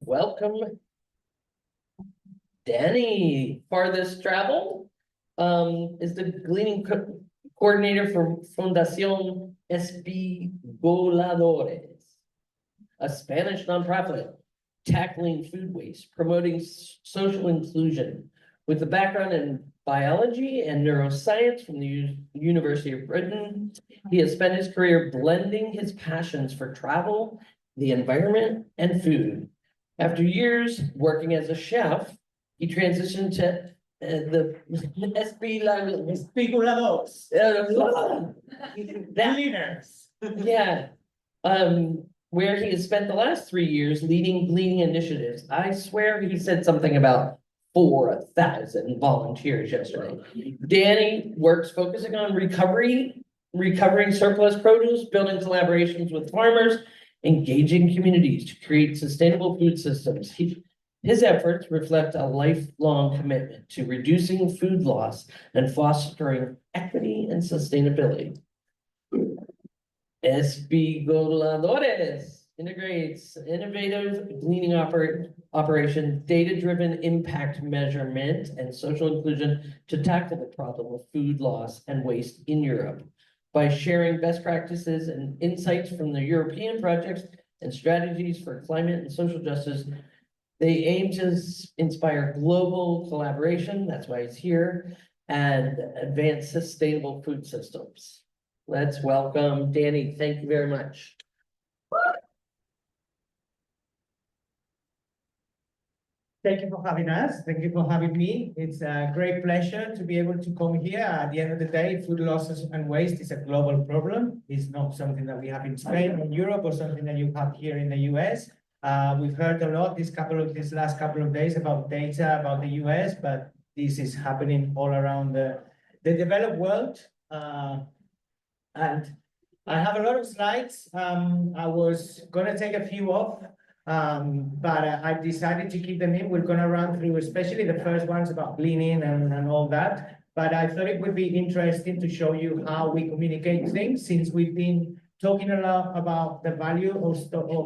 welcome Danny. Farthest travel is the gleaning coordinator for Fundación Espigoladores, a Spanish nonprofit tackling food waste, promoting social inclusion. With a background in biology and neuroscience from the University of Britain, he has spent his career blending his passions for travel, the environment, and food. After years working as a chef, he transitioned to the Espigoladors. Leaders. Yeah. Where he has spent the last 3 years leading gleaning initiatives. I swear he said something about 4,000 volunteers yesterday. Danny works focusing on recovering surplus produce, building collaborations with farmers, engaging communities to create sustainable food systems. His efforts reflect a lifelong commitment to reducing food loss and fostering equity and sustainability. Espigoladores integrates innovative gleaning operation, data-driven impact measurement, and social inclusion to tackle the problem of food loss and waste in Europe. By sharing best practices and insights from the European projects and strategies for climate and social justice, they aim to inspire global collaboration, that's why he's here, and advance sustainable food systems. Let's welcome Danny. Thank you very much. Thank you for having us. Thank you for having me. It's a great pleasure to be able to come here. At the end of the day, food losses and waste is a global problem. It's not something that we have in Spain or Europe or something that you have here in the US. We've heard a lot this last couple of days about data about the US, but this is happening all around the developed world. And I have a lot of slides. I was gonna take a few off, but I decided to keep them in. We're gonna run through, especially the first ones about gleaning and all that. But I thought it would be interesting to show you how we communicate things, since we've been talking a lot about the value of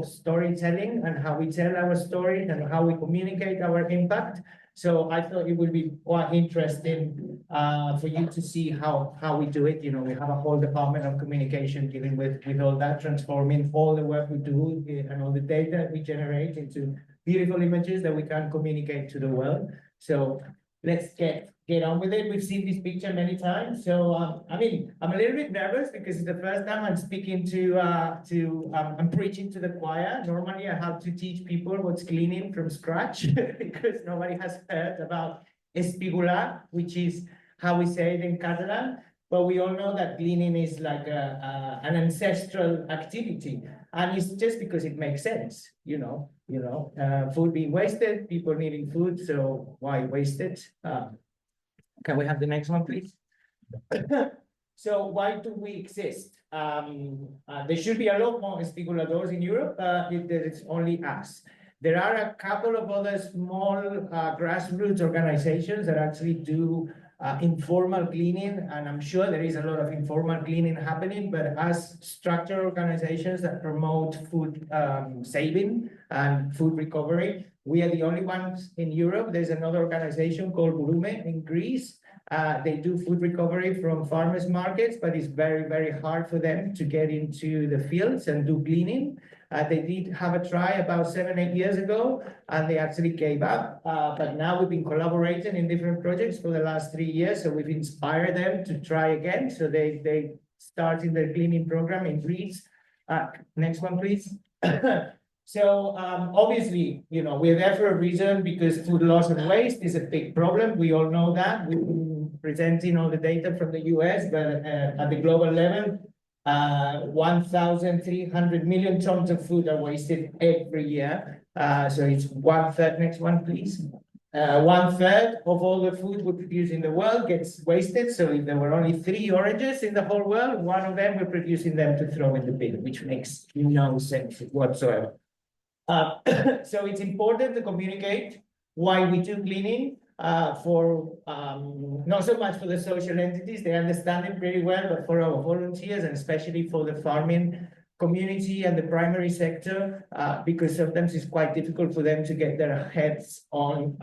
storytelling and how we tell our story and how we communicate our impact. So I thought it would be quite interesting for you to see how we do it. You know, we have a whole department of communication dealing with all that, transforming all the work we do and all the data we generate into beautiful images that we can communicate to the world. So let's get on with it. We've seen this picture many times. So I mean, I'm a little bit nervous because it's the first time I'm speaking I'm preaching to the choir. Normally I have to teach people what's gleaning from scratch because nobody has heard about espigolar, which is how we say it in Catalan. But we all know that gleaning is like an ancestral activity, and it's just because it makes sense, food being wasted, people needing food, so why waste it? Can we have the next one, please? So why do we exist? There should be a lot more Espigoladors in Europe, it's only us. There are a couple of other small grassroots organizations that actually do informal cleaning, and I'm sure there is a lot of informal cleaning happening, but as structured organizations that promote food saving and food recovery, we are the only ones in Europe. There's another organization called Burume in Greece. They do food recovery from farmers markets, but it's very, very hard for them to get into the fields and do cleaning. They did have a try about 7-8 years ago, and they actually gave up. But now we've been collaborating in different projects for the last 3 years, so we've inspired them to try again. So they started their cleaning program in Greece. Next one, please. So obviously, we're there for a reason, because food loss and waste is a big problem. We all know that. We've been presenting all the data from the US, but at the global level, 1,300 million tons of food are wasted every year. So it's 1/3. Next one, please. 1/3 of all the food we produce in the world gets wasted. So if there were only 3 oranges in the whole world, one of them we're producing them to throw in the bin, which makes no sense whatsoever. So it's important to communicate why we do cleaning, for not so much for the social entities, they understand it pretty well, but for our volunteers and especially for the farming community and the primary sector, because sometimes it's quite difficult for them to get their heads on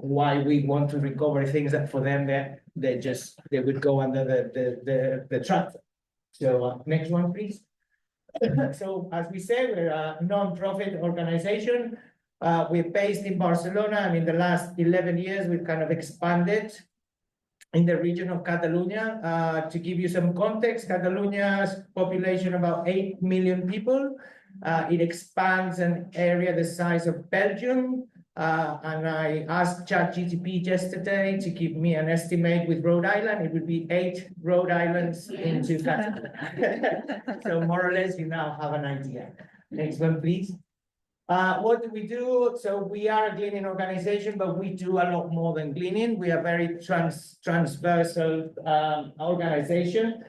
why we want to recover things that for them they would go under the tractor. So next one, please. So as we say, we're a non-profit organization. We're based in Barcelona, and in the last 11 years, we've kind of expanded in the region of Catalonia. To give you some context, Catalonia's population about 8 million people. It expands an area the size of Belgium. And I asked ChatGPT yesterday to give me an estimate with Rhode Island. It would be 8 Rhode Islands into Catalonia. So more or less, you now have an idea. Next one, please. What do we do? So we are a cleaning organization, but we do a lot more than cleaning. We are very transversal organization.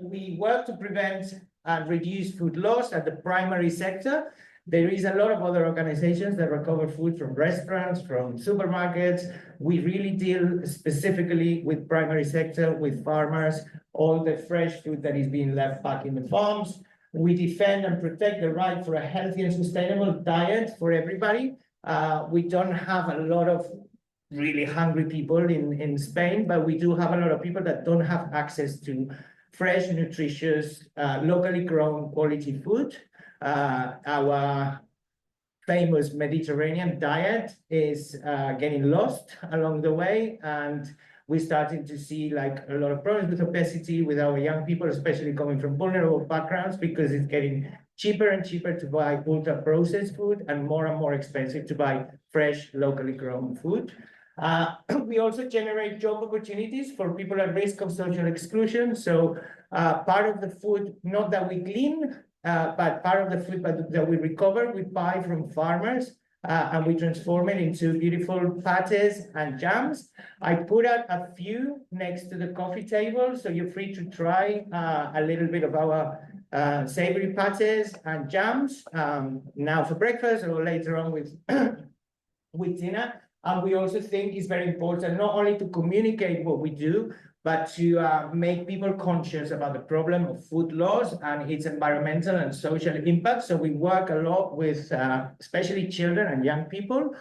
We work to prevent and reduce food loss at the primary sector. There is a lot of other organizations that recover food from restaurants, from supermarkets. We really deal specifically with primary sector, with farmers, all the fresh food that is being left back in the farms. We defend and protect the right for a healthy and sustainable diet for everybody. We don't have a lot of really hungry people in Spain, but we do have a lot of people that don't have access to fresh, nutritious, locally grown quality food. Our famous Mediterranean diet is getting lost along the way, and we're starting to see like a lot of problems with obesity with our young people, especially coming from vulnerable backgrounds, because it's getting cheaper and cheaper to buy ultra processed food and more expensive to buy fresh, locally grown food. We also generate job opportunities for people at risk of social exclusion. So part of the food, not that we clean, but part of the food that we recover, we buy from farmers. And we transform it into beautiful pates and jams. I put out a few next to the coffee table, so you're free to try a little bit of our savory pates and jams now for breakfast or later on with dinner. And we also think it's very important not only to communicate what we do, but to make people conscious about the problem of food loss and its environmental and social impact. So we work a lot with especially children and young people.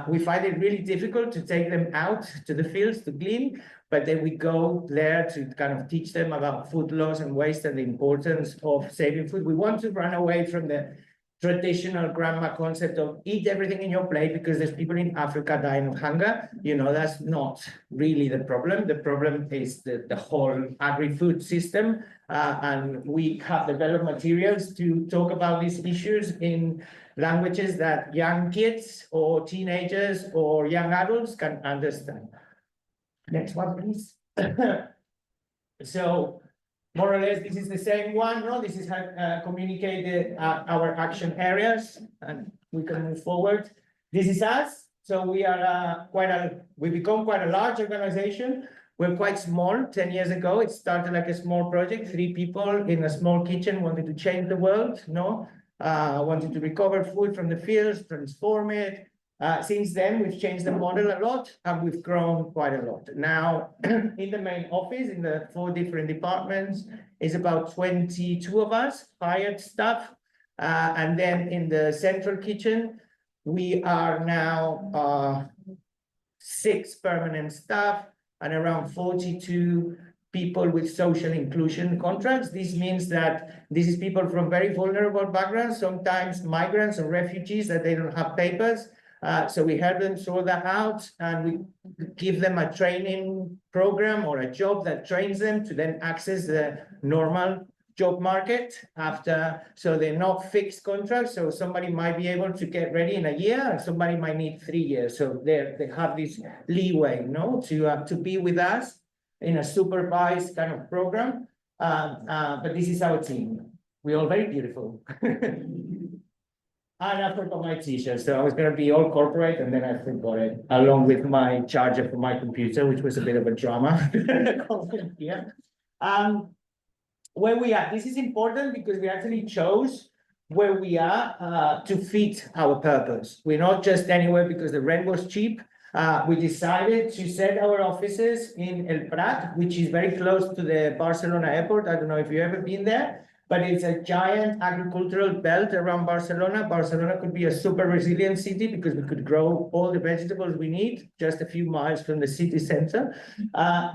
We find it really difficult to take them out to the fields to clean, but then we go there to kind of teach them about food loss and waste and the importance of saving food. We want to run away from the traditional grandma concept of eat everything in your plate because there's people in Africa dying of hunger. You know, that's not really the problem. The problem is the whole agri-food system. And we have developed materials to talk about these issues in languages that young kids or teenagers or young adults can understand. Next one, please. So, more or less, this is the same one, no? This is how communicated our action areas, and we can move forward. This is us. So we are we become quite a large organization. We're quite small. 10 years ago, it started like a small project. 3 people in a small kitchen wanted to change the world, no? Wanted to recover food from the fields, transform it. Since then, we've changed the model a lot and we've grown quite a lot. Now, in the main office, in the 4 different departments, is about 22 of us, hired staff. And then in the central kitchen, we are now 6 permanent staff and around 42 people with social inclusion contracts. This means that this is people from very vulnerable backgrounds, sometimes migrants or refugees that they don't have papers. So we help them sort that out, and we give them a training program or a job that trains them to then access the normal job market after. So they're not fixed contracts. So somebody might be able to get ready in a year, and somebody might need 3 years. So they have this leeway, no, to be with us in a supervised kind of program. But this is our team. We're all very beautiful. And I forgot my t-shirt, so I was going to be all corporate, and then I forgot it, along with my charger for my computer, which was a bit of a drama. Yeah. Where we are, this is important because we actually chose where we are to fit our purpose. We're not just anywhere because the rent was cheap. We decided to set our offices in El Prat, which is very close to the Barcelona airport. I don't know if you've ever been there. but it's a giant agricultural belt around Barcelona. Barcelona could be a super resilient city because we could grow all the vegetables we need just a few miles from the city center.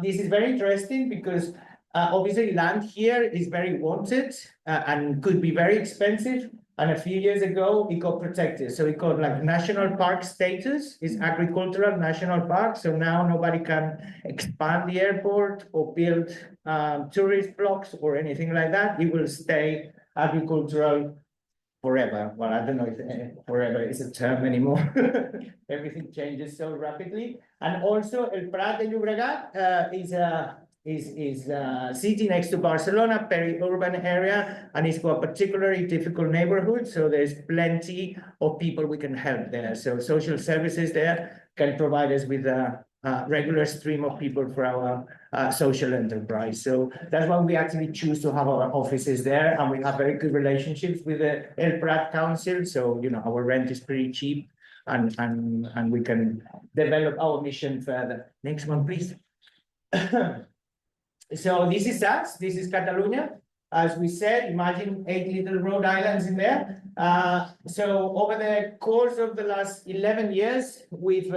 This is very interesting because obviously land here is very wanted and could be very expensive. And a few years ago, it got protected. So it got like national park status, it's agricultural national park. So now nobody can expand the airport or build tourist blocks or anything like that. It will stay agricultural forever. Well, I don't know if forever is a term anymore. Everything changes so rapidly. And also El Prat de Llobregat is a city next to Barcelona, peri-urban area, and it's got a particularly difficult neighborhood. So there's plenty of people we can help there. So social services there can provide us with a regular stream of people for our social enterprise. So that's why we actually choose to have our offices there, and we have very good relationships with the El Prat Council. So, you know, our rent is pretty cheap, and we can develop our mission further. Next one, please. So this is us, this is Catalonia. As we said, imagine 8 little Rhode Islands in there. So over the course of the last 11 years, we've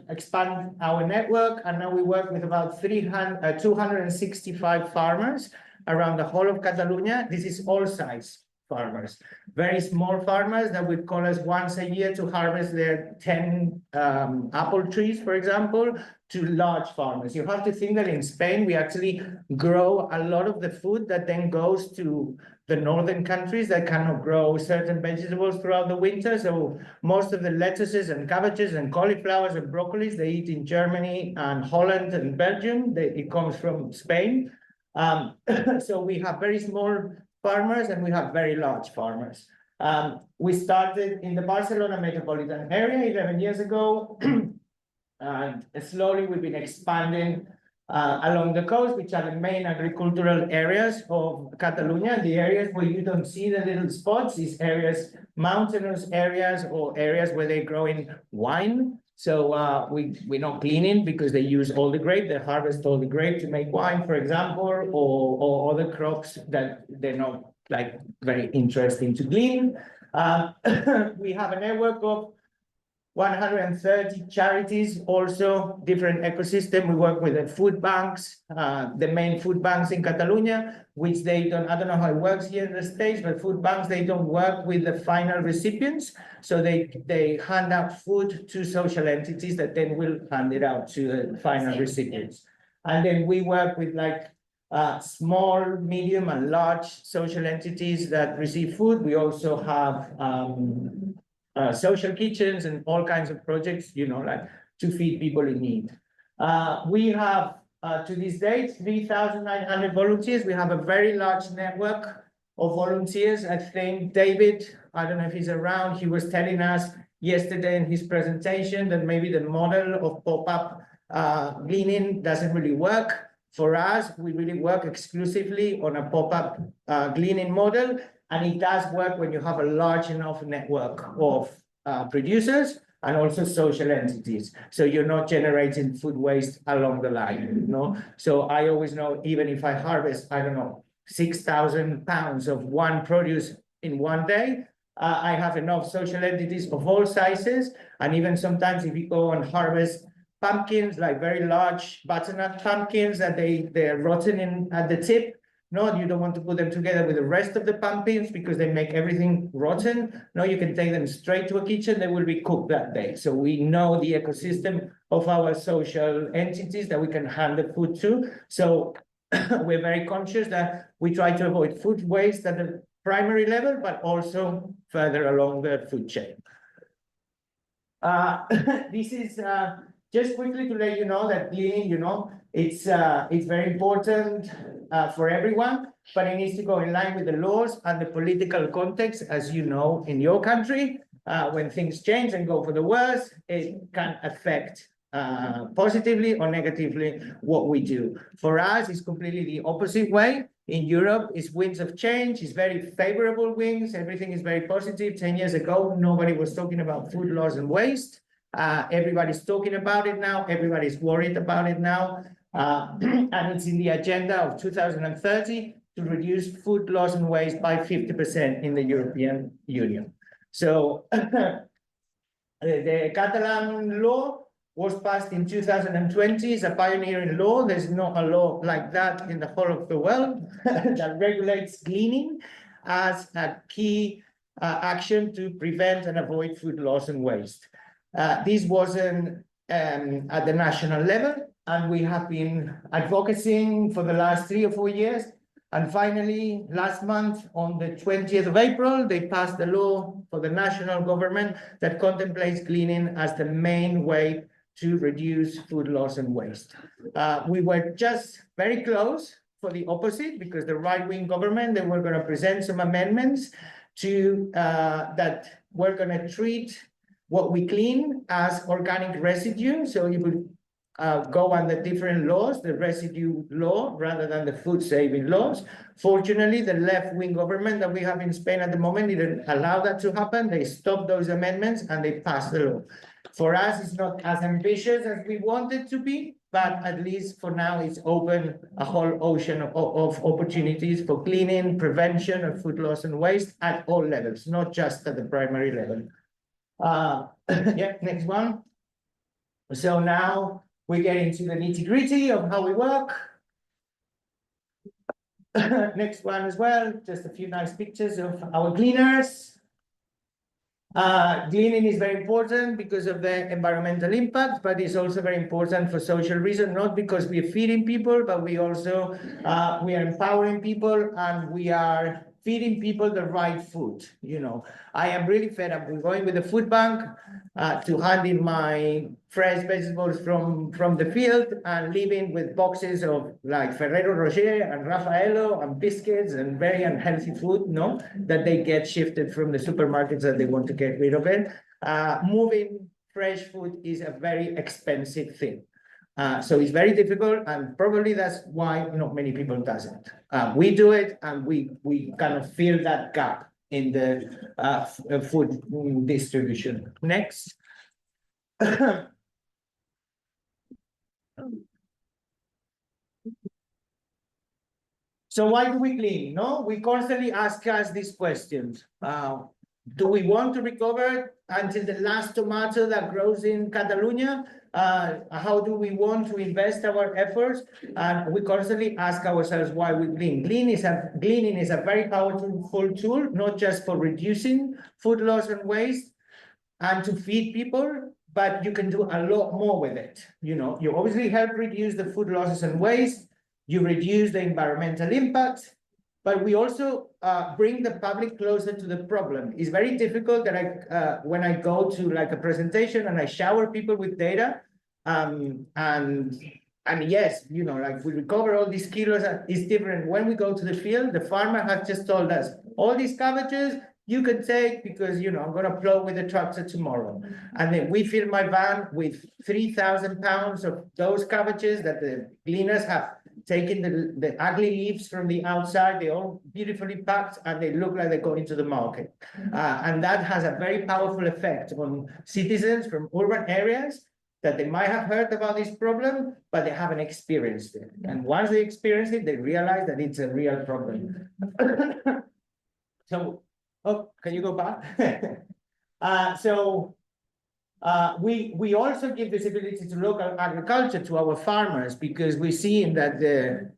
expanded our network, and now we work with about 265 farmers around the whole of Catalonia. This is all size farmers, very small farmers that would call us once a year to harvest their 10 apple trees, for example, to large farmers. You have to think that in Spain, we actually grow a lot of the food that then goes to the northern countries that cannot grow certain vegetables throughout the winter. So most of the lettuces and cabbages and cauliflowers and broccolis they eat in Germany and Holland and Belgium. It comes from Spain. So we have very small farmers and we have very large farmers. We started in the Barcelona metropolitan area 11 years ago. And slowly we've been expanding along the coast, which are the main agricultural areas of Catalonia. The areas where you don't see the little spots, these areas, mountainous areas or areas where they're growing wine. So we're not cleaning because they use all the grape, they harvest all the grape to make wine, for example, or other crops that they're not like very interesting to glean. We have a network of 130 charities, also different ecosystem. We work with the food banks, the main food banks in Catalonia, which they don't, I don't know how it works here in the States, but food banks, they don't work with the final recipients. So they hand out food to social entities that then will hand it out to the final recipients. And then we work with like small, medium, and large social entities that receive food. We also have social kitchens and all kinds of projects, you know, like to feed people in need. We have, to this date, 3,900 volunteers. We have a very large network of volunteers. I think David, I don't know if he's around, he was telling us yesterday in his presentation that maybe the model of pop-up gleaning doesn't really work. For us, we really work exclusively on a pop-up gleaning model. And it does work when you have a large enough network of producers and also social entities. So you're not generating food waste along the line, you know? So I always know, even if I harvest, I don't know, 6,000 pounds of one produce in one day, I have enough social entities of all sizes. And even sometimes if you go and harvest pumpkins, like very large butternut pumpkins that they're rotten at the tip, no, you don't want to put them together with the rest of the pumpkins because they make everything rotten. No, you can take them straight to a kitchen, they will be cooked that day. So we know the ecosystem of our social entities that we can hand the food to. So we're very conscious that we try to avoid food waste at the primary level, but also further along the food chain. This is just quickly to let you know that gleaning, you know, it's very important for everyone, but it needs to go in line with the laws and the political context. As you know, in your country, when things change and go for the worse, it can affect positively or negatively what we do. For us, it's completely the opposite way. In Europe, it's winds of change, it's very favorable winds, everything is very positive. 10 years ago, nobody was talking about food loss and waste. Everybody's talking about it now, everybody's worried about it now. And it's in the agenda of 2030. to reduce food loss and waste by 50% in the European Union. So the Catalan law was passed in 2020. It's a pioneering law. There's not a law like that in the whole of the world that regulates cleaning as a key action to prevent and avoid food loss and waste. This wasn't at the national level, and we have been advocating for the last 3 or 4 years. And finally, last month, on the 20th of April, they passed the law for the national government that contemplates cleaning as the main way to reduce food loss and waste. We were just very close for the opposite, because the right-wing government, they were going to present some amendments to that were going to treat what we clean as organic residue. So you would go under different laws, the residue law rather than the food saving laws. Fortunately, the left-wing government that we have in Spain at the moment didn't allow that to happen. They stopped those amendments and they passed the law. For us, it's not as ambitious as we want it to be, but at least for now, it's opened a whole ocean of opportunities for cleaning, prevention of food loss and waste at all levels, not just at the primary level. Yeah, next one. So now we get into the nitty-gritty of how we work. Next one as well, just a few nice pictures of our cleaners. Cleaning is very important because of the environmental impact, but it's also very important for social reasons, not because we're feeding people, but we also we are empowering people and we are feeding people the right food. You know, I am really fed up with going with the food bank to hand in my fresh vegetables from the field and leaving with boxes of like Ferrero Rocher and Raffaello and biscuits and very unhealthy food, no, that they get shifted from the supermarkets that they want to get rid of it. Moving fresh food is a very expensive thing. So it's very difficult, and probably that's why not many people does it. We do it, and we kind of fill that gap in the food distribution. Next. So why do we clean? No, we constantly ask us these questions. Do we want to recover until the last tomato that grows in Catalonia? How do we want to invest our efforts? And we constantly ask ourselves why we clean. Cleaning is a very powerful tool, not just for reducing food loss and waste and to feed people, but you can do a lot more with it. You know, you obviously help reduce the food losses and waste, you reduce the environmental impact, but we also bring the public closer to the problem. It's very difficult that when I go to like a presentation and I shower people with data, and yes, you know, like we recover all these kilos, it's different. When we go to the field, the farmer has just told us, all these cabbages you can take because, you know, I'm going to plow with the tractor tomorrow. And then we fill my van with 3,000 pounds of those cabbages that the cleaners have taken the ugly leaves from the outside. They're all beautifully packed and they look like they're going to the market. And that has a very powerful effect on citizens from urban areas that they might have heard about this problem, but they haven't experienced it. And once they experience it, they realize that it's a real problem. So, oh, can you go back? We also give visibility to local agriculture, to our farmers, because we see that the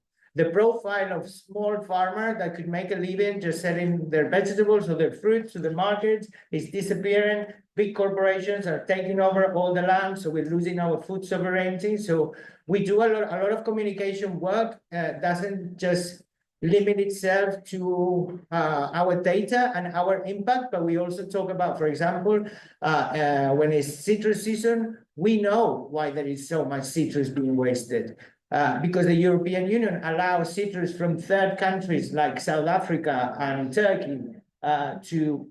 profile of small farmer that could make a living just selling their vegetables or their fruits to the markets is disappearing. Big corporations are taking over all the land, so we're losing our food sovereignty. So we do a lot of communication work. Doesn't just limit itself to our data and our impact, but we also talk about, for example, when it's citrus season, we know why there is so much citrus being wasted. Because the European Union allows citrus from third countries like South Africa and Turkey to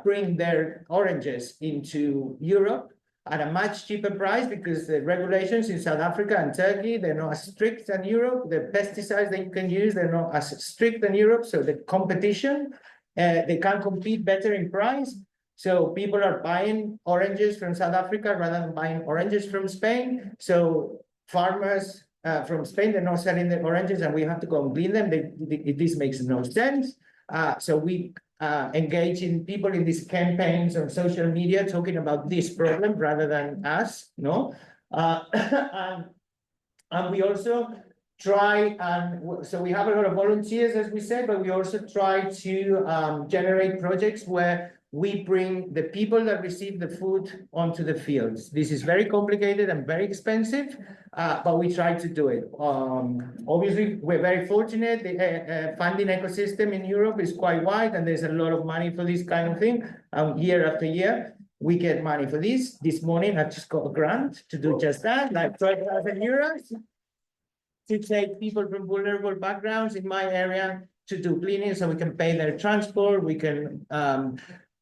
bring their oranges into Europe at a much cheaper price, because the regulations in South Africa and Turkey, they're not as strict than Europe. The pesticides that you can use, they're not as strict than Europe. So the competition, they can compete better in price. So people are buying oranges from South Africa rather than buying oranges from Spain. So farmers from Spain, they're not selling the oranges and we have to go and clean them. This makes no sense. So we engage in people in these campaigns on social media talking about this problem rather than us, no? And we also try, and so we have a lot of volunteers, as we said, but we also try to generate projects where we bring the people that receive the food onto the fields. This is very complicated and very expensive, but we try to do it. Obviously, we're very fortunate. The funding ecosystem in Europe is quite wide, and there's a lot of money for this kind of thing. Year after year, we get money for this. This morning, I just got a grant to do just that, like 12,000 euros, to take people from vulnerable backgrounds in my area to do cleaning, so we can pay their transport. We can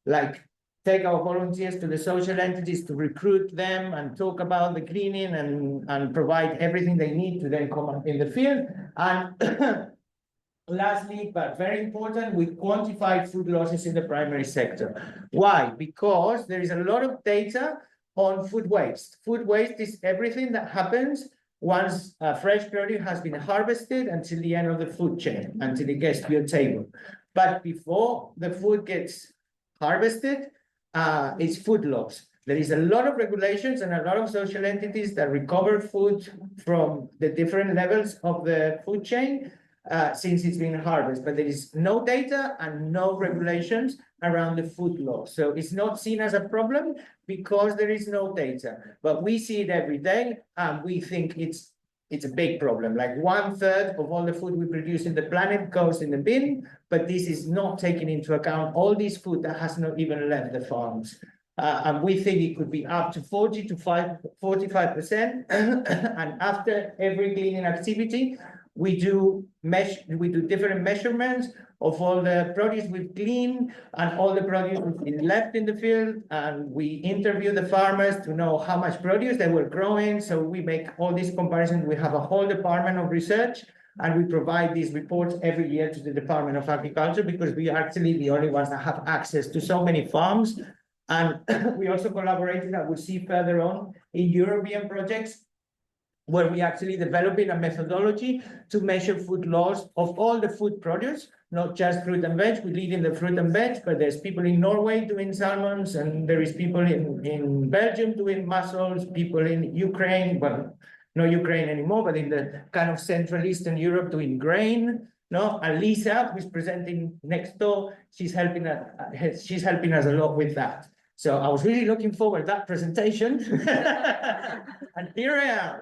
like take our volunteers to the social entities to recruit them and talk about the cleaning and provide everything they need to then come up in the field. And lastly, but very important, we quantify food losses in the primary sector. Why? Because there is a lot of data on food waste. Food waste is everything that happens once fresh produce has been harvested until the end of the food chain, until it gets to your table. But before the food gets harvested, it's food loss. There is a lot of regulations and a lot of social entities that recover food from the different levels of the food chain since it's been harvested, but there is no data and no regulations around the food loss. So it's not seen as a problem because there is no data, but we see it every day and we think it's a big problem. Like 1/3 of all the food we produce in the planet goes in the bin, but this is not taking into account all this food that has not even left the farms. And we think it could be up to 40 to 45%. And after every cleaning activity, we do different measurements of all the produce we've cleaned and all the produce we've been left in the field. And we interview the farmers to know how much produce they were growing. So we make all these comparisons. We have a whole department of research, and we provide these reports every year to the Department of Agriculture because we are actually the only ones that have access to so many farms. And we also collaborated, I will see further on, in European projects where we actually developing a methodology to measure food loss of all the food produce, not just fruit and veg. We lead in the fruit and veg, but there's people in Norway doing salmons, and there is people in Belgium doing mussels, people in Ukraine, well, not Ukraine anymore, but in the kind of Central Eastern Europe doing grain. No, and Lisa, who's presenting next door, she's helping us a lot with that. So I was really looking forward to that presentation. And here I am.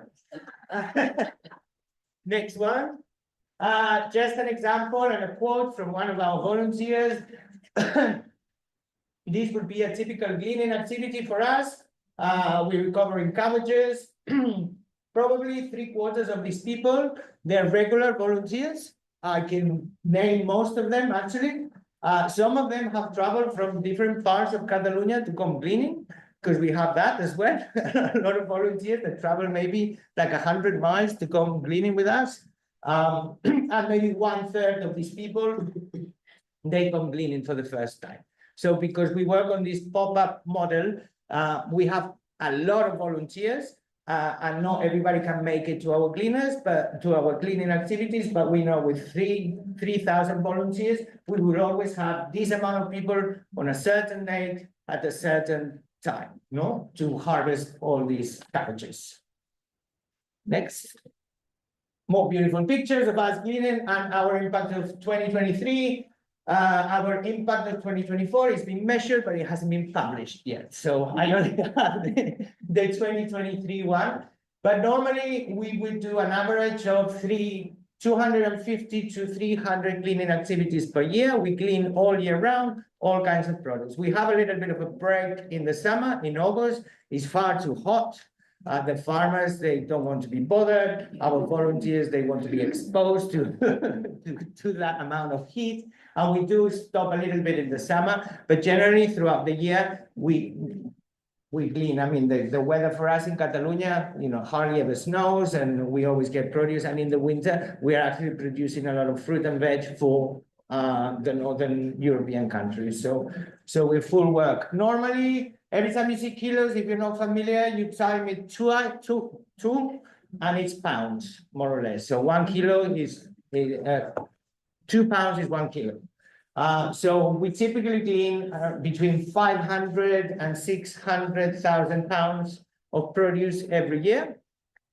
Next one. Just an example and a quote from one of our volunteers. This would be a typical cleaning activity for us. We're recovering cabbages. Probably 3/4 of these people, they're regular volunteers. I can name most of them, actually. Some of them have traveled from different parts of Catalonia to come cleaning, because we have that as well. A lot of volunteers that travel maybe like 100 miles to come cleaning with us. And maybe 1/3 of these people, they come cleaning for the first time. So because we work on this pop-up model, we have a lot of volunteers. And not everybody can make it to our cleaning activities, but we know with 3,000 volunteers, we will always have this amount of people on a certain date at a certain time, no, to harvest all these cabbages. Next. More beautiful pictures of us cleaning and our impact of 2023. Our impact of 2024 is being measured, but it hasn't been published yet. So I only have the 2023 one. But normally we would do an average of 250 to 300 cleaning activities per year. We clean all year round, all kinds of products. We have a little bit of a break in the summer, in August. It's far too hot. The farmers, they don't want to be bothered. Our volunteers, they want to be exposed to that amount of heat. And we do stop a little bit in the summer, but generally throughout the year, we clean. I mean, the weather for us in Catalonia, hardly ever snows, and we always get produce. And in the winter, we are actually producing a lot of fruit and veg for the Northern European countries. So we're full work. Normally, every time you see kilos, if you're not familiar, you time it two and it's pounds, more or less. So 1 kilo is 2 pounds is 1 kilo. So we typically clean between 500 and 600,000 pounds of produce every year.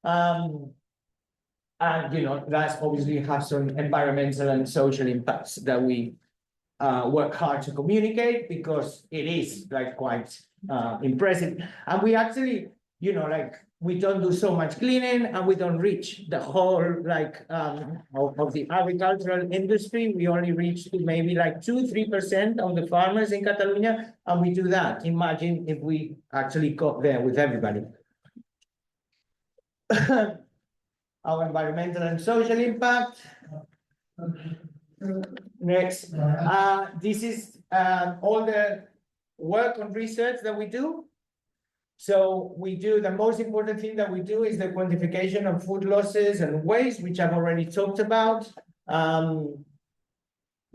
And that's obviously has some environmental and social impacts that we work hard to communicate, because it is like quite impressive. And we actually, we don't do so much cleaning, and we don't reach the whole of the agricultural industry. We only reach to maybe like 2-3% of the farmers in Catalonia, and we do that. Imagine if we actually got there with everybody. Our environmental and social impact. Next, this is all the work on research that we do. So we do, the most important thing that we do is the quantification of food losses and waste, which I've already talked about.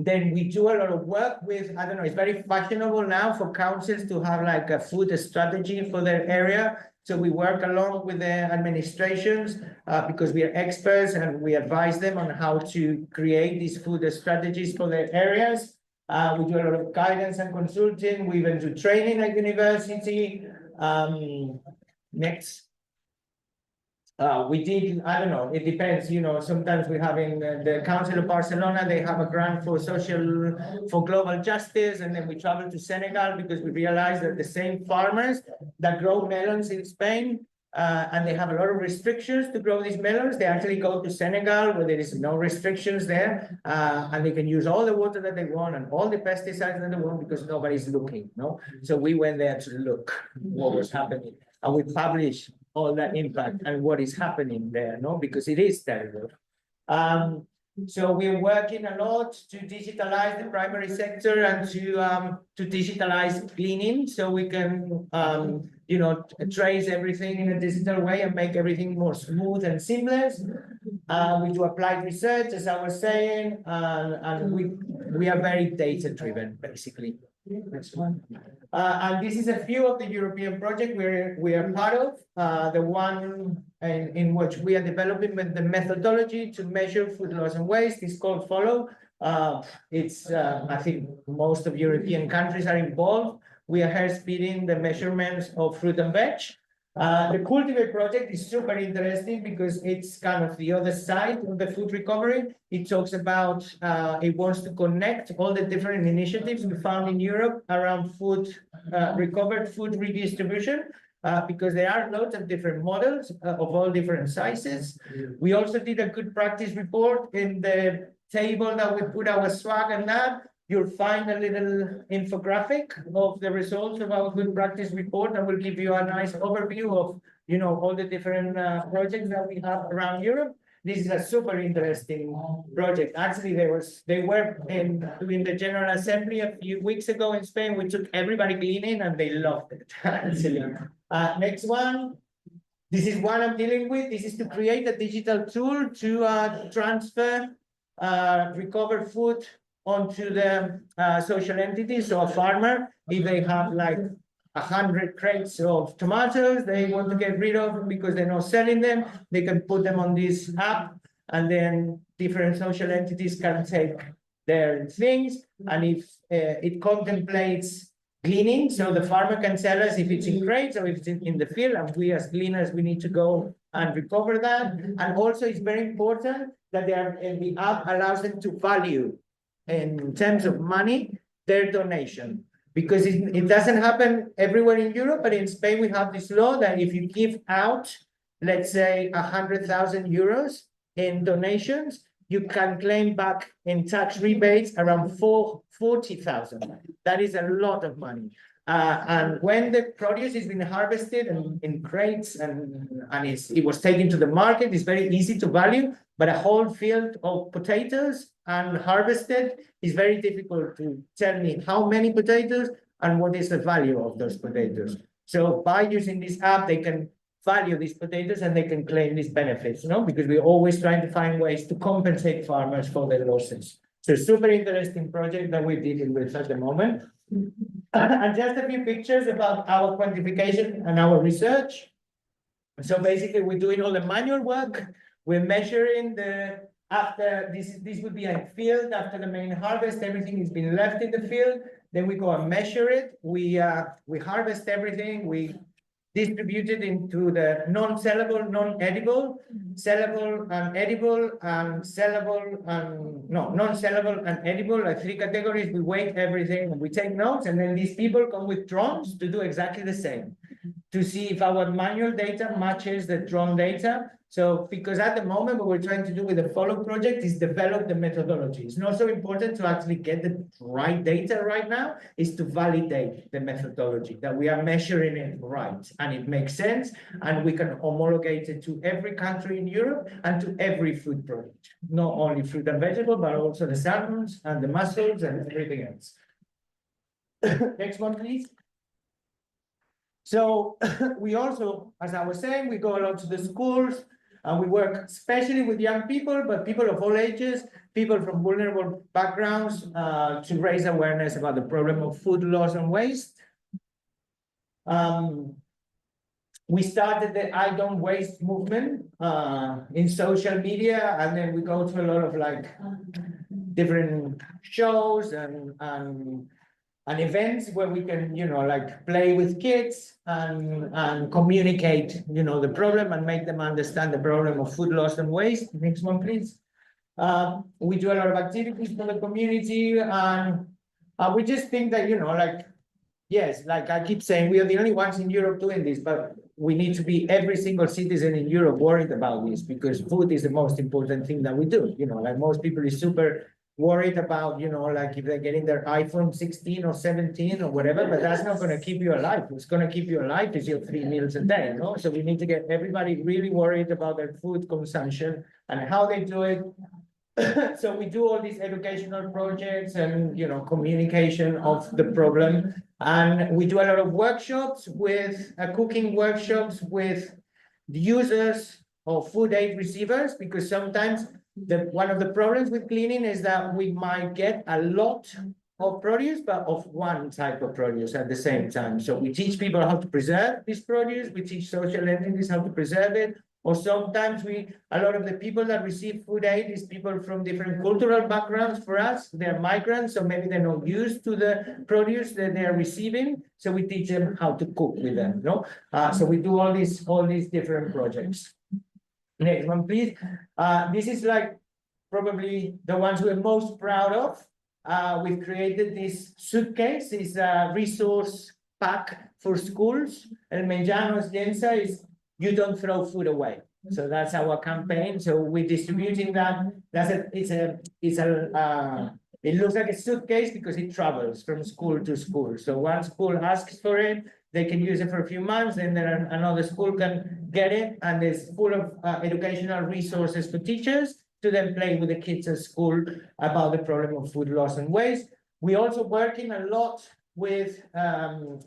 Then we do a lot of work with, I don't know, it's very fashionable now for councils to have like a food strategy for their area. So we work along with the administrations because we are experts, and we advise them on how to create these food strategies for their areas. We do a lot of guidance and consulting. We even do training at university. Next. We did, I don't know, it depends, sometimes we have in the Council of Barcelona, they have a grant for global justice, and then we travel to Senegal because we realize that the same farmers that grow melons in Spain, and they have a lot of restrictions to grow these melons, they actually go to Senegal where there is no restrictions there, and they can use all the water that they want and all the pesticides that they want because nobody's looking, no? So we went there to look what was happening, and we published all that impact and what is happening there, no? Because it is terrible. So we're working a lot to digitalize the primary sector and to digitalize cleaning, so we can trace everything in a digital way and make everything more smooth and seamless. We do applied research, as I was saying, and we are very data driven, basically. Next one. And this is a few of the European projects we are part of. The one in which we are developing the methodology to measure food loss and waste is called Follow. It's I think most of European countries are involved. We are here speeding the measurements of fruit and veg. The Cultivate project is super interesting because it's kind of the other side of the food recovery. It talks about, it wants to connect all the different initiatives we found in Europe around food, recovered food redistribution, because there are lots of different models of all different sizes. We also did a good practice report in the table that we put our swag and that. You'll find a little infographic of the results of our good practice report, and we'll give you a nice overview of, all the different projects that we have around Europe. This is a super interesting project. Actually, they were doing the General Assembly a few weeks ago in Spain. We took everybody cleaning, and they loved it. Next one. This is one I'm dealing with. This is to create a digital tool to transfer recovered food onto the social entities. So a farmer, if they have like 100 crates of tomatoes they want to get rid of because they're not selling them, they can put them on this app, and then different social entities can take their things. And if it contemplates cleaning, so the farmer can tell us if it's in crates or if it's in the field, and we as cleaners, we need to go and recover that. And also it's very important that the app allows them to value in terms of money their donation, because it doesn't happen everywhere in Europe, but in Spain we have this law that if you give out, let's say 100,000 euros in donations, you can claim back in tax rebates around 40,000. That is a lot of money. And when the produce is being harvested in crates and it was taken to the market, it's very easy to value, but a whole field of potatoes unharvested is very difficult to tell me how many potatoes and what is the value of those potatoes. So by using this app, they can value these potatoes and they can claim these benefits, because we're always trying to find ways to compensate farmers for their losses. So super interesting project that we're dealing with at the moment. And just a few pictures about our quantification and our research. So basically, we're doing all the manual work. We're measuring after this would be a field after the main harvest. Everything has been left in the field. Then we go and measure it. We harvest everything. We distribute it into the non-sellable, non-edible, sellable and edible, and sellable and non-sellable and edible, like 3 categories. We weigh everything and we take notes, and then these people come with drones to do exactly the same, to see if our manual data matches the drone data. So, because at the moment, what we're trying to do with the Follow project is develop the methodology. It's not so important to actually get the right data right now, is to validate the methodology, that we are measuring it right, and it makes sense, and we can homologate it to every country in Europe and to every food product, not only fruit and vegetable, but also the salmons and the mussels and everything else. Next one, please. So we also, as I was saying, we go a lot to the schools, and we work especially with young people, but people of all ages, people from vulnerable backgrounds, to raise awareness about the problem of food loss and waste. We started the I Don't Waste movement in social media, and then we go to a lot of like different shows and events where we can, like play with kids and communicate, the problem and make them understand the problem of food loss and waste. Next one, please. We do a lot of activities for the community, and we just think that, yes, like I keep saying, we are the only ones in Europe doing this, but we need to be every single citizen in Europe worried about this, because food is the most important thing that we do. Like most people is super worried about, like if they're getting their iPhone 16 or 17 or whatever, but that's not going to keep you alive. What's going to keep you alive is your 3 meals a day, So we need to get everybody really worried about their food consumption and how they do it. So we do all these educational projects and, communication of the problem. And we do a lot of workshops with cooking workshops with the users of food aid receivers, because sometimes one of the problems with cleaning is that we might get a lot of produce, but of one type of produce at the same time. So we teach people how to preserve this produce. We teach social entities how to preserve it. Or sometimes a lot of the people that receive food aid is people from different cultural backgrounds. For us, they're migrants, so maybe they're not used to the produce that they are receiving. So we teach them how to cook with them, So we do all these different projects. Next one, please. This is like probably the ones we're most proud of. We've created this suitcase, this resource pack for schools. El Menjano Lienza is you don't throw food away. So that's our campaign. So we're distributing that. It looks like a suitcase because it travels from school to school. So one school asks for it, they can use it for a few months, and then another school can get it, and it's full of educational resources for teachers to then play with the kids at school about the problem of food loss and waste. We're also working a lot with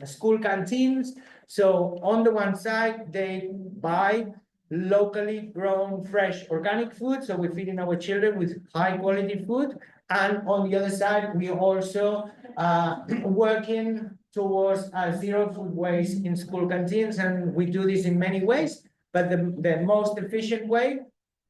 school canteens. So on the one side, they buy locally grown, fresh, organic food. So we're feeding our children with high quality food. And on the other side, we also working towards zero food waste in school canteens. And we do this in many ways, but the most efficient way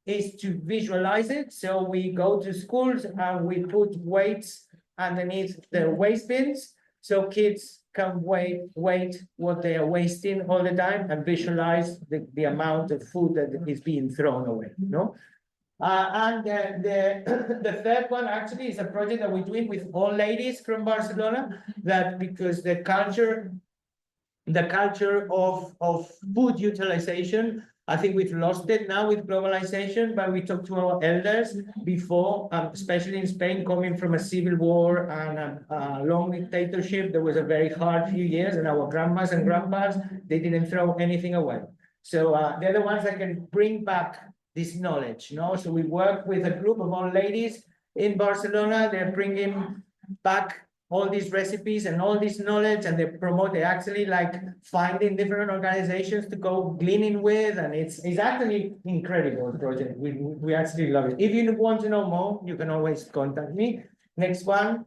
is to visualize it. So we go to schools and we put weights underneath the waste bins, so kids can weight what they are wasting all the time and visualize the amount of food that is being thrown away, And the third one actually is a project that we're doing with all ladies from Barcelona, that because the culture of food utilization, I think we've lost it now with globalization, but we talked to our elders before, especially in Spain, coming from a civil war and a long dictatorship. There was a very hard few years, and our grandmas and grandpas, they didn't throw anything away. So they're the ones that can bring back this knowledge, So we work with a group of old ladies in Barcelona. They're bringing back all these recipes and all this knowledge, and they actually like finding different organizations to go gleaning with, and it's actually incredible project. We actually love it. If you want to know more, you can always contact me. Next one.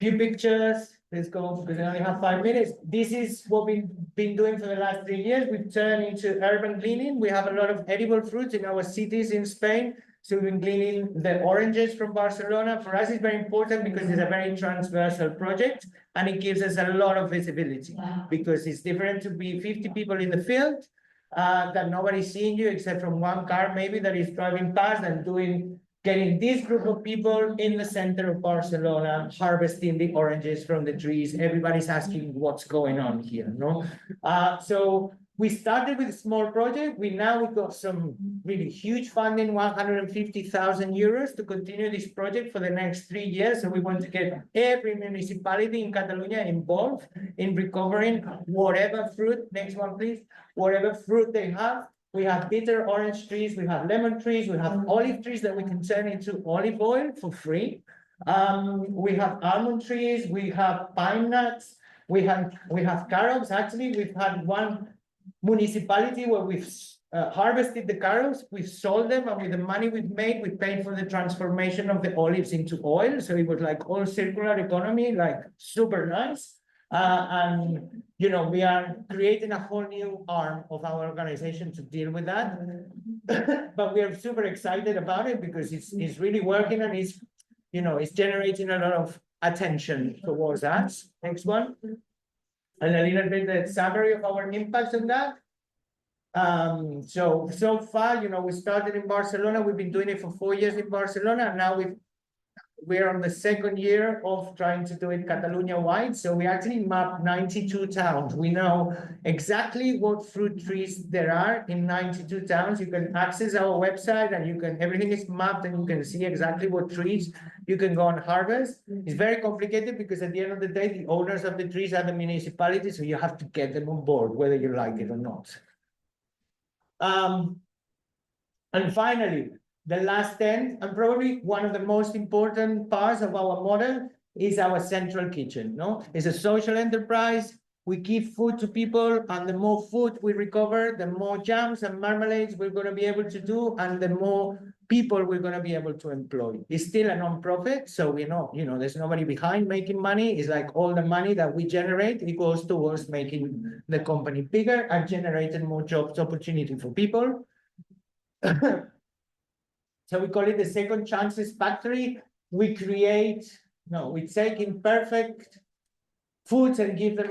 Few pictures. let's go, because I only have 5 minutes. This is what we've been doing for the last 3 years. We've turned into urban cleaning. We have a lot of edible fruits in our cities in Spain. So we've been cleaning the oranges from Barcelona. For us, it's very important because it's a very transversal project and it gives us a lot of visibility because it's different to be 50 people in the field that nobody's seeing you except from one car maybe that is driving past and getting this group of people in the center of Barcelona, harvesting the oranges from the trees. Everybody's asking what's going on here, no? So we started with a small project. We've got some really huge funding, 150,000 euros to continue this project for the next 3 years. So we want to get every municipality in Catalonia involved in recovering whatever fruit, next one please, whatever fruit they have. We have bitter orange trees, we have lemon trees, we have olive trees that we can turn into olive oil for free. We have almond trees, we have pine nuts, we have carrots. Actually, we've had one municipality where we've harvested the carrots, we've sold them, and with the money we've made, we paid for the transformation of the olives into oil. So it was like all circular economy, like super nice. And you know, we are creating a whole new arm of our organization to deal with that. But we are super excited about it because it's really working and it's generating a lot of attention towards us. Next one. And a little bit the summary of our impacts on that. So far, we started in Barcelona. We've been doing it for 4 years in Barcelona, and now we're on the second year of trying to do it Catalonia-wide. So we actually mapped 92 towns. We know exactly what fruit trees there are in 92 towns. You can access our website and everything is mapped and you can see exactly what trees you can go and harvest. It's very complicated because at the end of the day, the owners of the trees are the municipalities, so you have to get them on board, whether you like it or not. And finally, the last 10, and probably one of the most important parts of our model is our central kitchen. No, it's a social enterprise. We give food to people, and the more food we recover, the more jams and marmalades we're going to be able to do, and the more people we're going to be able to employ. It's still a non-profit, so we know, there's nobody behind making money. It's like all the money that we generate, it goes towards making the company bigger and generating more jobs opportunity for people. So we call it the Second Chances Factory. We take imperfect foods and give them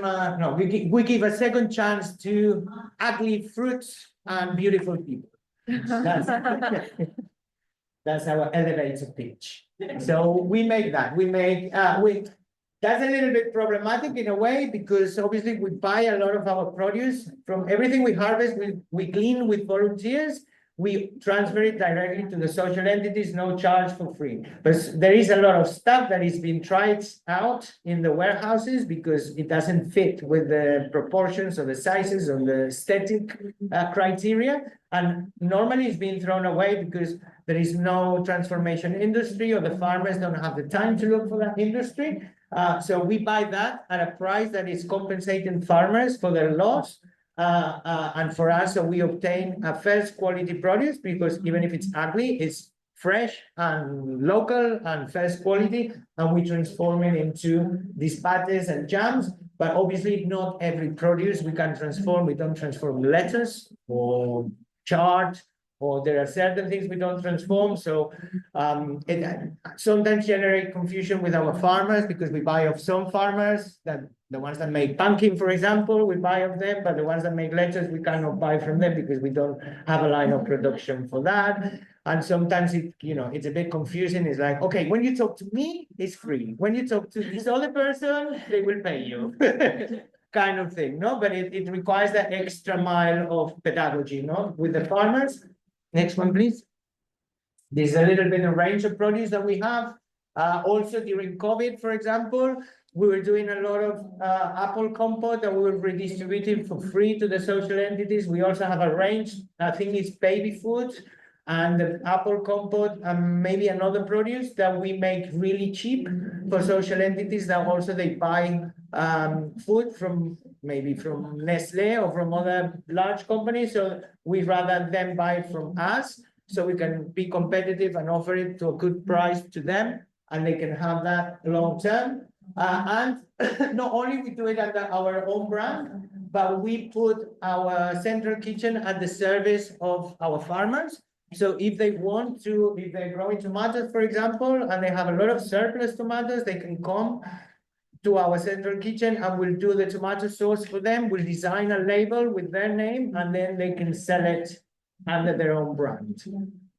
we give a second chance to ugly fruits and beautiful people. That's our elevator pitch. So we make that. That's a little bit problematic in a way because obviously we buy a lot of our produce from everything we harvest. We clean with volunteers. We transfer it directly to the social entities, no charge, for free. But there is a lot of stuff that is being tried out in the warehouses because it doesn't fit with the proportions or the sizes or the aesthetic criteria. And normally it's being thrown away because there is no transformation industry or the farmers don't have the time to look for that industry. So we buy that at a price that is compensating farmers for their loss. And for us, so we obtain a first quality produce because even if it's ugly, it's fresh and local and first quality, and we transform it into these pates and jams. But obviously, not every produce we can transform. We don't transform lettuce or chard, or there are certain things we don't transform. So it sometimes generate confusion with our farmers because we buy off some farmers that. The ones that make pumpkin, for example, we buy of them, but the ones that make lettuce, we cannot buy from them because we don't have a line of production for that. And sometimes it's a bit confusing. It's like, okay, when you talk to me, it's free. When you talk to this other person, they will pay you, kind of thing, no? But it requires that extra mile of pedagogy, no? With the farmers. Next one, please. This is a little bit of range of produce that we have. Also during COVID, for example, we were doing a lot of apple compote that we were redistributing for free to the social entities. We also have a range, I think it's baby food and the apple compote and maybe another produce that we make really cheap for social entities that also they buy food from maybe from Nestle or from other large companies. So we rather them buy from us so we can be competitive and offer it to a good price to them and they can have that long term. And not only we do it under our own brand, but we put our central kitchen at the service of our farmers. So if they want to, if they're growing tomatoes, for example, and they have a lot of surplus tomatoes, they can come to our central kitchen and we'll do the tomato sauce for them. We'll design a label with their name and then they can sell it under their own brand.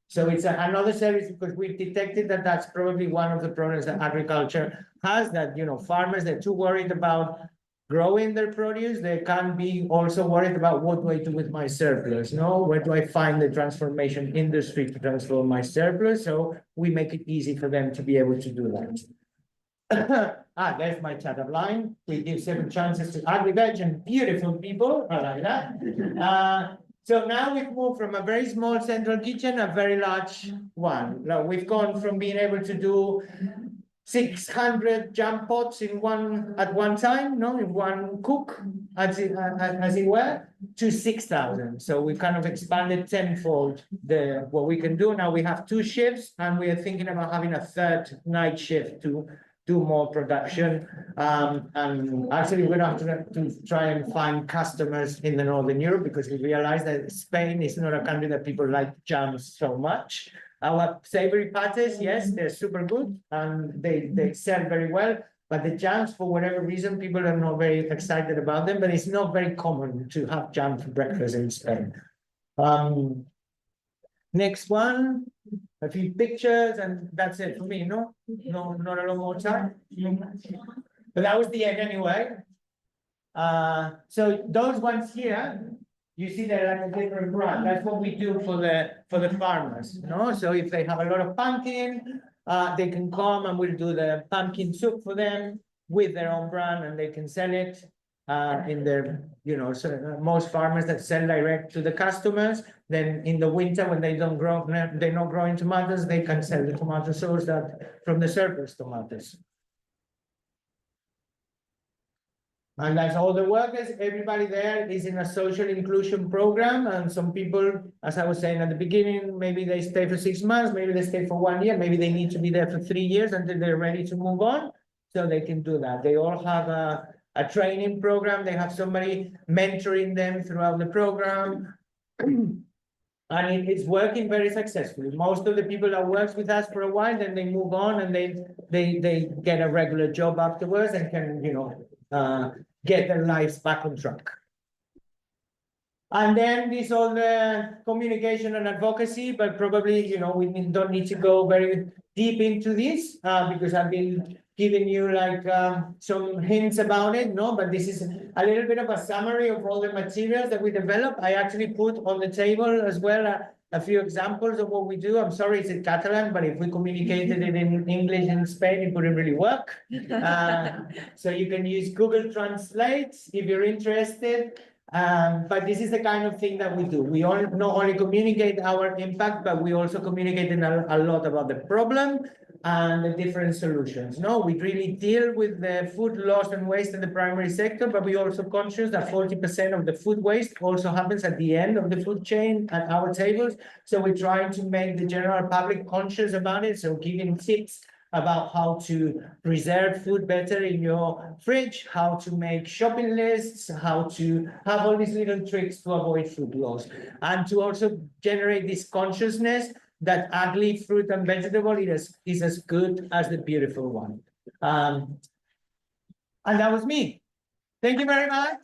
So it's another service because we've detected that that's probably one of the problems that agriculture has, that, you know, farmers, they're too worried about growing their produce. They can be also worried about what do I do with my surplus, no? Where do I find the transformation industry to transform my surplus? So we make it easy for them to be able to do that. There's my chat line. We give 7 chances to agri-veg and beautiful people. I like that. So now we've moved from a very small central kitchen, a very large one. Now we've gone from being able to do 600 jam pots at one time, no, in one cook, as it were, to 6,000. So we kind of expanded tenfold what we can do. Now we have 2 shifts, and we are thinking about having a 3rd night shift to do more production. And actually, we're going to have to try and find customers in the Northern Europe, because we realize that Spain is not a country that people like jams so much. Our savory pates, yes, they're super good and they sell very well, but the jams, for whatever reason, people are not very excited about them, but it's not very common to have jam for breakfast in Spain. Next one, a few pictures, and that's it for me, no, not a lot more time. But that was the end anyway. So those ones here, you see they're like a different brand. That's what we do for the farmers, no? So if they have a lot of pumpkin, they can come and we'll do the pumpkin soup for them with their own brand, and they can sell it in their, you know, so most farmers that sell direct to the customers, then in the winter when they're not growing tomatoes, they can sell the tomato sauce from the surplus tomatoes. And that's all the workers. Everybody there is in a social inclusion program. And some people, as I was saying at the beginning, maybe they stay for 6 months, maybe they stay for 1 year, maybe they need to be there for 3 years until they're ready to move on. So they can do that. They all have a training program. They have somebody mentoring them throughout the program. And it's working very successfully. Most of the people that works with us for a while, then they move on and they get a regular job afterwards and can, you know, get their lives back on track. And then this all the communication and advocacy, but probably, you know, we don't need to go very deep into this because I've been giving you like some hints about it, no? But this is a little bit of a summary of all the materials that we develop. I actually put on the table as well a few examples of what we do. I'm sorry, it's in Catalan, but if we communicated it in English in Spain, it wouldn't really work. So you can use Google Translate if you're interested. But this is the kind of thing that we do. We not only communicate our impact, but we also communicate a lot about the problem and the different solutions. No, we really deal with the food loss and waste in the primary sector, but we're also conscious that 40% of the food waste also happens at the end of the food chain at our tables. So we're trying to make the general public conscious about it. So giving tips about how to preserve food better in your fridge, how to make shopping lists, how to have all these little tricks to avoid food loss, and to also generate this consciousness that ugly fruit and vegetable is as good as the beautiful one. And that was me. Thank you very much.